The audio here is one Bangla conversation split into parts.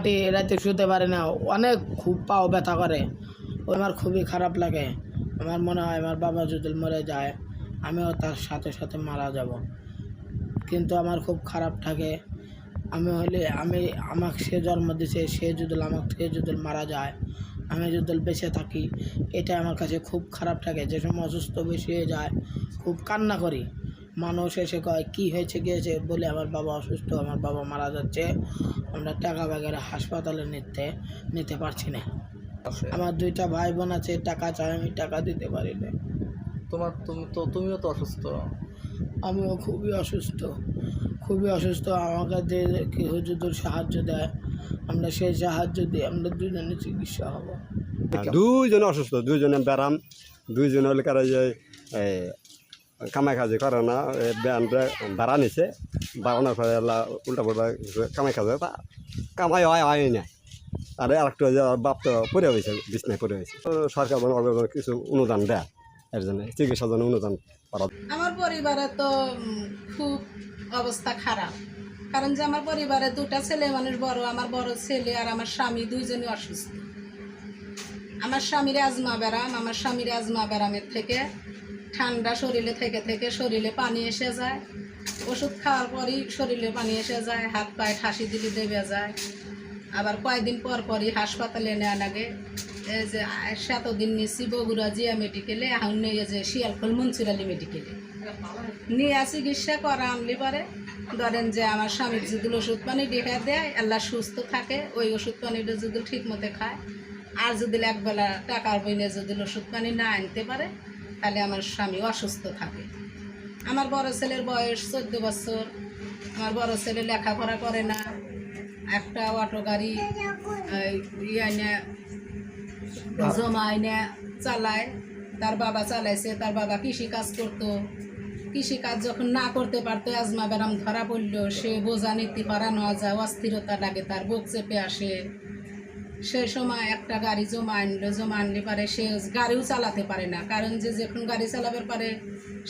হাঁটি রাতে শুতে পারি না, অনেক খুব পাও ব্যথা করে। আমার খুবই খারাপ লাগে। আমার মনে হয় আমার বাবা যদি মরে যায় আমিও তার সাথে সাথে মারা যাব। কিন্তু আমার খুব খারাপ থাকে, আমাকে সে জন্ম দিয়েছে, সে যদি আমার থেকে যদি মারা যায়, আমি যদি বেঁচে থাকি, এটা আমার কাছে খুব খারাপ থাকে। যে সময় অসুস্থ বেশি হয়ে যায় খুব কান্না করি। মানুষ এসে কয় কী হয়েছে গিয়েছে বলে আমার বাবা অসুস্থ, আমার বাবা মারা যাচ্ছে, আমরা টাকা বাগের হাসপাতালে নিতে পারছি না। আমার দুইটা ভাই বোন আছে, টাকা চাই, আমি টাকা দিতে পারি না। তুমিও তো অসুস্থ। আমিও খুবই অসুস্থ। আমাকে কেউ যদি সাহায্য দেয়, আমরা সেই সাহায্য দিয়ে আমরা দুজনে চিকিৎসা হব। দুইজনে অসুস্থ, দুইজনে ব্যারাম, দুইজনে হলে কারা যে কামাই কাজে করে না, ভাড়া নিছে, বাড়ানোর পরে উল্টা পুল্টা কামাই কাজে কামাই হয় না। আর আরেকটু বাপ তো পড়ে হয়েছে, বিছনায় পড়ে হয়েছে। সরকার কিছু অনুদান দেয়, এর জন্য চিকিৎসার জন্য অনুদান করা। আমার পরিবারে তো খুব অবস্থা খারাপ, কারণ যে আমার পরিবারে দুটা ছেলে মানুষ বড়, আমার বড় ছেলে আর আমার স্বামী দুইজনই অসুস্থ। আমার স্বামীর আজমা ব্যারামের থেকে ঠান্ডা শরীরে থেকে শরীরে পানি এসে যায়, ওষুধ খাওয়ার পরই শরীরে পানি এসে যায়, হাত পায়ে ঠাসি দিলে দেবে যায়। আবার কয়েকদিন পরই হাসপাতালে নেওয়া লাগে। এই যে 7 দিন নিয়েছি বগুড়া জিয়া মেডিকেলে, এখন নিয়ে যে শিয়ালখোল মনসুরালি মেডিকেলে নিয়ে চিকিৎসা করা আমলি পারে। ধরেন যে আমার স্বামীর যদি ওষুধ পানি দেখা দেয়, আল্লাহ সুস্থ থাকে, ওই ওষুধ পানিটা যদি ঠিক মতো খায়, আর যদি একবেলা টাকার বইনে যদি ওষুধ পানি না আনতে পারে, তাহলে আমার স্বামী অসুস্থ থাকে। আমার বড় ছেলের বয়স 14 বছর। আমার বড় ছেলে লেখাপড়া করে না, একটা অটো গাড়ি জমা আইনে চালায়, তার বাবা চালাইছে। তার বাবা কৃষিকাজ করতো, কৃষিকাজ যখন না করতে পারতো, আজমা ব্যারাম ধরা পড়লো, সে বোঝা নিতে পারা নেওয়া যায়, অস্থিরতা লাগে, তার বুক চেপে আসে। সেই সময় একটা গাড়ি জমা আনলে পারে, সে গাড়িও চালাতে পারে না, কারণ যে যখন গাড়ি চালাবার পারে,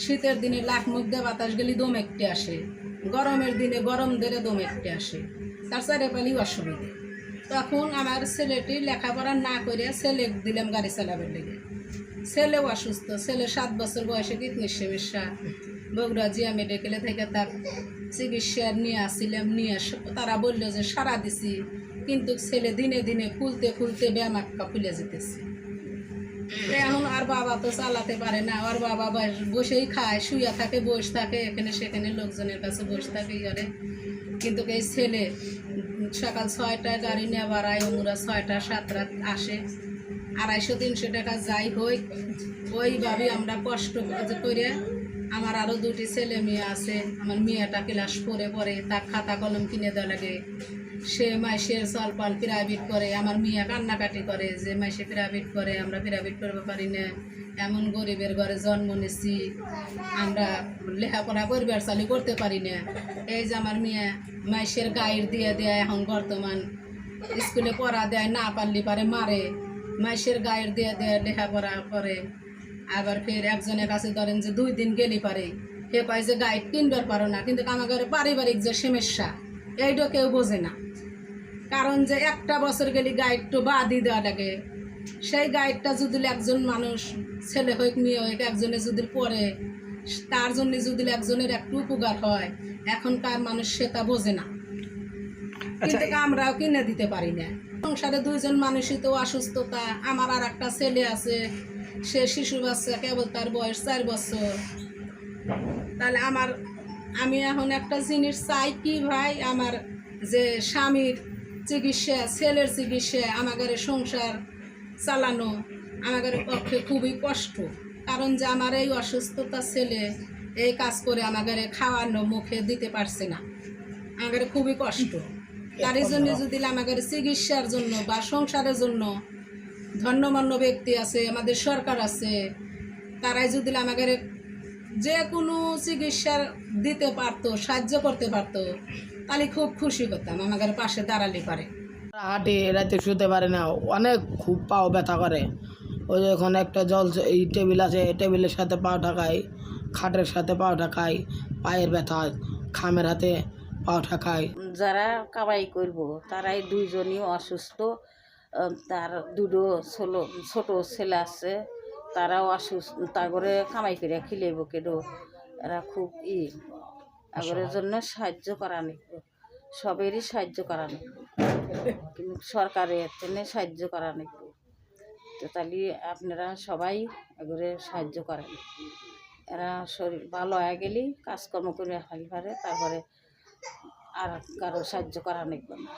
শীতের দিনে লাখ মুখ দিয়ে বাতাস গেলে দম একটে আসে, গরমের দিনে গরম ধরে দম একটে আসে, তার চারিপালি অসুবিধে। তখন আমার ছেলেটি লেখাপড়া না করে ছেলে দিলাম গাড়ি চালাবার লেগে। ছেলেও অসুস্থ, ছেলে 7 বছর বয়সে কিডনির সমস্যা। বগুড়া জিয়া মেডিকেলে থেকে তার চিকিৎসা নিয়ে আসছিলাম, তারা বললো যে সারা দিছি, কিন্তু ছেলে দিনে দিনে ফুলতে ব্যায়ামাক্কা ফুলে যেতেছে। এখন আর বাবা তো চালাতে পারে না, আর বাবা বসেই খায়, শুয়ে থাকে, বসে থাকে, এখানে সেখানে লোকজনের কাছে বসে থাকে করে। কিন্তু এই ছেলে সকাল 6টায় গাড়ি নিয়ে বাড়ায়, ওরা 6টা 7টা আসে, 250-300 টাকা যাই হোক, ওইভাবে আমরা কষ্ট করে। আমার আরও 2টি ছেলে মেয়ে আছে। আমার মেয়েটা ক্লাস 4-এ পড়ে, তার খাতা কলম কিনে দেওয়া লাগে। সে মাসের চলপাল প্রাইভেট করে, আমার মেয়ে কান্নাকাটি করে যে মাসে প্রাইভেট করে, আমরা প্রাইভেট করতে পারি না, এমন গরিবের ঘরে জন্ম নিচ্ছি, আমরা লেখাপড়া করবার চালু করতে পারি না। এই যে আমার মেয়ে মাসের গাইড দিয়ে দেয়, এখন বর্তমান স্কুলে পড়া দেয়, না পারলে পারে মারে, মাসের গাইড দিয়ে দেয়, লেখাপড়া করে। আবার ফের একজনের কাছে ধরেন যে 2 দিন গেলে পারে, সে কয় যে গাইড কিনবার পারো না, কিন্তু আমার ঘরে পারিবারিক যে সমস্যা এইটা কেউ বোঝে না, কারণ যে একটা বছর গেলে গাইড তো বাদই দেওয়া লাগে। সেই গাইডটা যদি একজন মানুষ, ছেলে হোক মেয়ে হোক, একজনে যদি পড়ে, তার জন্য যদি একজনের একটু উপকার হয়, এখনকার মানুষ সেটা বোঝে না, কিন্তু আমরাও কিনে দিতে পারি না। সংসারে 2 জন মানুষই তো অসুস্থতা। আমার আর একটা ছেলে আছে, সে শিশু বাচ্চা, কেবল তার বয়স 4 বছর। তাহলে আমি এখন একটা জিনিস চাই কি ভাই, আমার যে স্বামীর চিকিৎসা, ছেলের চিকিৎসা, আমাদের সংসার চালানো আমাদের পক্ষে খুবই কষ্ট, কারণ যে আমার এই অসুস্থতা ছেলে এই কাজ করে আমাদের খাওয়ানো মুখে দিতে পারছে না, আমাদের খুবই কষ্ট। তার জন্য যদি আমাদের চিকিৎসার জন্য বা সংসারের জন্য ধন্যমান্য ব্যক্তি আছে, আমাদের সরকার আছে, তারাই যদি আমাদের যে কোনো চিকিৎসা দিতে পারতো, সাহায্য করতে পারতো, তাহলে খুব খুশি হতাম, আমাদের পাশে দাঁড়ালে পারে। হাঁটি রাতে শুতে পারি না, অনেক খুব পাও ব্যথা করে। ওই যখন একটা এই টেবিল আছে, টেবিলের সাথে পাও ঠাকাই, খাটের সাথে পাও ঠাকাই, পায়ের ব্যথা, খামের হাতে পাউঠা খায়। যারা কামাই করব তারাই দুইজনই অসুস্থ। তার দুটো ছোট ছেলে আছে, তারাও অসুস্থ। তারপরে কামাই করে খিলেব কেডো, এরা খুব আগরের জন্য সাহায্য করা নিব, সবেরই সাহায্য করা নিব, কিন্তু সরকারের জন্য সাহায্য করা নিব। তো তাহলে আপনারা সবাই এগুলো সাহায্য করেন। এরা শরীর ভালো হয়ে গেলেই কাজকর্ম করে ফেলতে পারে, তারপরে আর কারো সাহায্য করা নিব না।